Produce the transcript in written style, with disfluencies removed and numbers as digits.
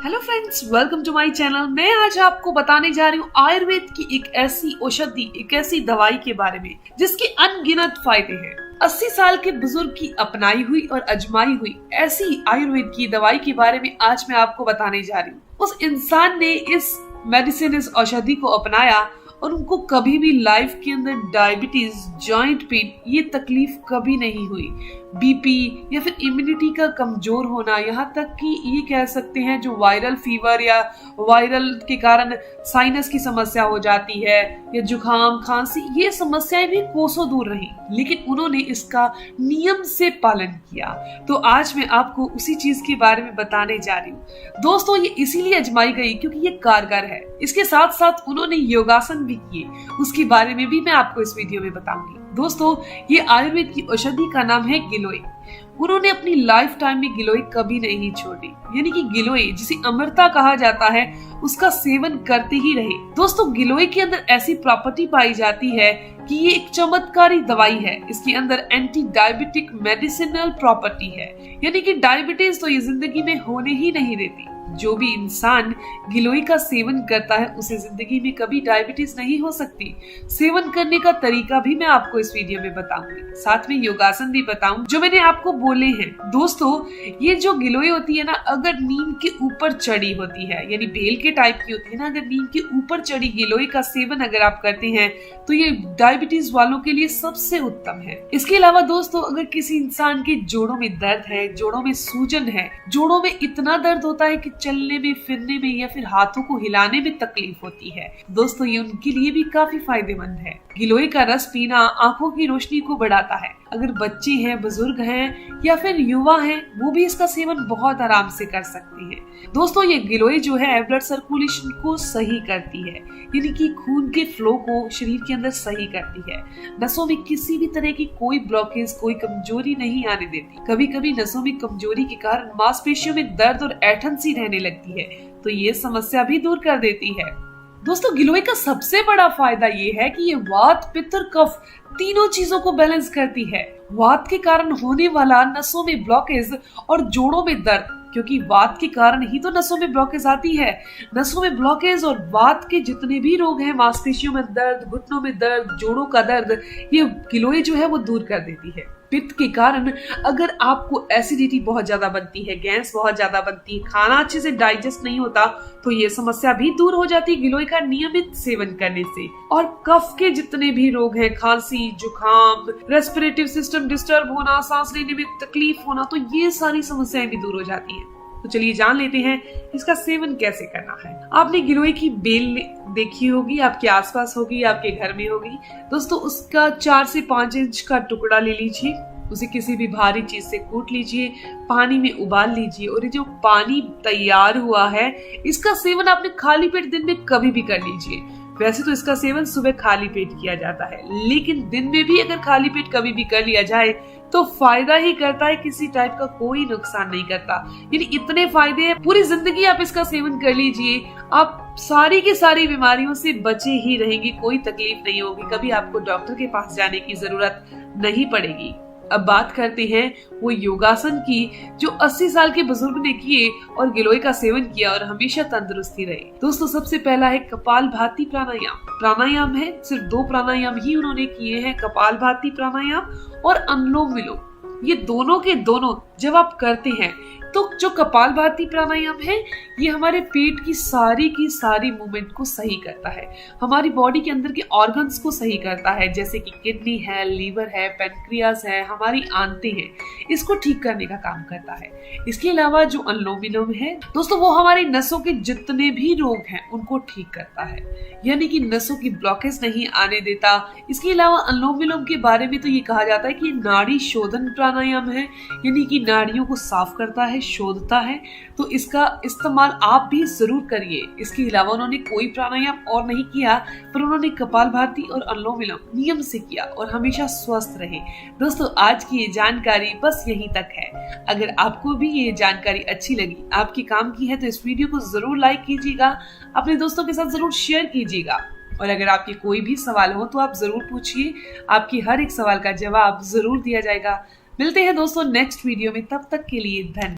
Hello friends, welcome to my channel. मैं आज आपको बताने जा रही हूँ आयुर्वेद की एक ऐसी औषधि, एक ऐसी दवाई के बारे में जिसके अनगिनत फायदे हैं। 80 साल के बुजुर्ग की अपनाई हुई और अजमाई हुई ऐसी आयुर्वेद की दवाई के बारे में आज मैं आपको बताने जा रही हूँ। उस इंसान ने इस मेडिसिन, इस औषधि को अपनाया और उनको कभी भी लाइफ के अंदर डायबिटीज, जॉइंट पेन ये तकलीफ कभी नहीं हुई। बीपी या फिर इम्यूनिटी का कमजोर होना, यहाँ तक कि ये कह सकते हैं जो वायरल फीवर या वायरल के कारण साइनस की समस्या हो जाती है या जुकाम, खांसी, ये समस्याएं भी कोसों दूर रही, लेकिन उन्होंने इसका नियम से पालन किया। तो आज मैं आपको उसी चीज के बारे में बताने जा रही हूँ। दोस्तों, ये इसीलिए अजमाई गई क्योंकि ये कारगर है। इसके साथ साथ उन्होंने योगासन भी किए, उसके बारे में भी मैं आपको इस वीडियो में बताऊंगी। दोस्तों, ये आयुर्वेद की औषधि का नाम है गिलोय। उन्होंने अपनी लाइफ टाइम में गिलोय कभी नहीं छोड़ी, यानी कि गिलोय जिसे अमृता कहा जाता है उसका सेवन करते ही रहे। दोस्तों, गिलोय के अंदर ऐसी प्रॉपर्टी पाई जाती है कि ये एक चमत्कारी दवाई है। इसके अंदर एंटी डायबिटिक मेडिसिनल प्रॉपर्टी है, यानी कि डायबिटीज तो ये जिंदगी में होने ही नहीं देती। जो भी इंसान गिलोय का सेवन करता है उसे जिंदगी में कभी डायबिटीज नहीं हो सकती। सेवन करने का तरीका भी मैं आपको इस वीडियो में बताऊंगी, साथ में योगासन भी बताऊं जो मैंने आपको बोले हैं। दोस्तों, ये जो गिलोय होती है ना, अगर नीम के ऊपर चढ़ी होती है, यानी बेल के टाइप की होती है ना, अगर नीम के ऊपर चढ़ी गिलोय का सेवन अगर आप करते हैं तो ये डायबिटीज वालों के लिए सबसे उत्तम है। इसके अलावा दोस्तों, अगर किसी इंसान के जोड़ों में दर्द है, जोड़ों में सूजन है, जोड़ों में इतना दर्द होता है कि चलने में, फिरने में या फिर हाथों को हिलाने में तकलीफ होती है, दोस्तों ये उनके लिए भी काफी फायदेमंद है। गिलोय का रस पीना आंखों की रोशनी को बढ़ाता है। अगर बच्चे हैं, बुजुर्ग हैं या फिर युवा हैं, वो भी इसका सेवन बहुत आराम से कर सकते हैं। दोस्तों, ये गिलोय जो है ब्लड सर्कुलेशन को सही करती है, यानी कि खून के फ्लो को शरीर के अंदर सही करती है। नसों में किसी भी तरह की कोई ब्लॉकेज, कोई कमजोरी नहीं आने देती। कभी कभी नसों में कमजोरी के कारण मांसपेशियों में दर्द और ऐंठन सी रहने लगती है, तो ये समस्या भी दूर कर देती है। दोस्तों, गिलोय का सबसे बड़ा फायदा ये है कि ये वात, पित्त और कफ तीनों चीजों को बैलेंस करती है। वात के कारण होने वाला नसों में ब्लॉकेज और जोड़ों में दर्द, क्योंकि वात के कारण ही तो नसों में ब्लॉकेज आती है। नसों में ब्लॉकेज और वात के जितने भी रोग हैं, मांसपेशियों में दर्द, घुटनों में दर्द, जोड़ों का दर्द, ये गिलोय जो है वो दूर कर देती है। पित्त के कारण अगर आपको एसिडिटी बहुत ज्यादा बनती है, गैस बहुत ज्यादा बनती है, खाना अच्छे से डाइजेस्ट नहीं होता, तो ये समस्या भी दूर हो जाती है गिलोय का नियमित सेवन करने से। और कफ के जितने भी रोग हैं, खांसी, जुकाम, रेस्पिरेटिव सिस्टम डिस्टर्ब होना, सांस लेने में तकलीफ होना, तो ये सारी समस्याएं भी दूर हो जाती हैं। तो चलिए जान लेते हैं इसका सेवन कैसे करना है। आपने गिलोय की बेल देखी होगी, आपके आसपास होगी, आपके घर में होगी। दोस्तों, उसका 4 से 5 इंच का टुकड़ा ले लीजिए, उसे किसी भी भारी चीज से कूट लीजिए, पानी में उबाल लीजिए और ये जो पानी तैयार हुआ है इसका सेवन आपने खाली पेट दिन में कभी भी कर लीजिए। वैसे तो इसका सेवन सुबह खाली पेट किया जाता है, लेकिन दिन में भी अगर खाली पेट कभी भी कर लिया जाए तो फायदा ही करता है, किसी टाइप का कोई नुकसान नहीं करता। यानी इतने फायदे हैं, पूरी जिंदगी आप इसका सेवन कर लीजिए, आप सारी की सारी बीमारियों से बचे ही रहेंगे, कोई तकलीफ नहीं होगी, कभी आपको डॉक्टर के पास जाने की जरूरत नहीं पड़ेगी। अब बात करते हैं वो योगासन की जो 80 साल के बुजुर्ग ने किए और गिलोय का सेवन किया और हमेशा तंदुरुस्ती रहे। दोस्तों, सबसे पहला है कपालभाति प्राणायाम। प्राणायाम है, सिर्फ 2 प्राणायाम ही उन्होंने किए हैं, कपालभाति प्राणायाम और अनुलोम विलोम। ये दोनों के दोनों जब आप करते हैं तो जो कपालभाति प्राणायाम है ये हमारे पेट की सारी मूवमेंट को सही करता है, हमारी बॉडी के अंदर के ऑर्गन्स को सही करता है, जैसे कि किडनी है, लीवर है, पेनक्रियास है, हमारी आंतें हैं, इसको ठीक करने का काम करता है। इसके अलावा जो अनुलोम विलोम है दोस्तों, वो हमारी नसों के जितने भी रोग हैं उनको ठीक करता है, यानी कि नसों की ब्लॉकेज नहीं आने देता। इसके अलावा अनुलोम विलोम के बारे में तो ये कहा जाता है कि नाड़ी शोधन प्राणायाम है, यानी कि नाड़ियों को साफ करता है, शोधता है, तो इसका इस्तेमाल आप भी जरूर करिए। इसके अलावा उन्होंने कोई प्राणायाम और नहीं किया, पर उन्होंने कपालभाति और अनुलोम विलोम नियम से किया और हमेशा स्वस्थ रहे। दोस्तों, आज की ये जानकारी बस यहीं तक है। अगर आपको भी ये जानकारी अच्छी लगी, आपके काम की है, तो इस वीडियो को जरूर लाइक कीजिएगा, अपने दोस्तों के साथ जरूर शेयर कीजिएगा। और अगर आपके कोई भी सवाल हो तो आप जरूर पूछिए, आपकी हर एक सवाल का जवाब जरूर दिया जाएगा। मिलते हैं दोस्तों नेक्स्ट वीडियो में, तब तक के लिए धन्यवाद।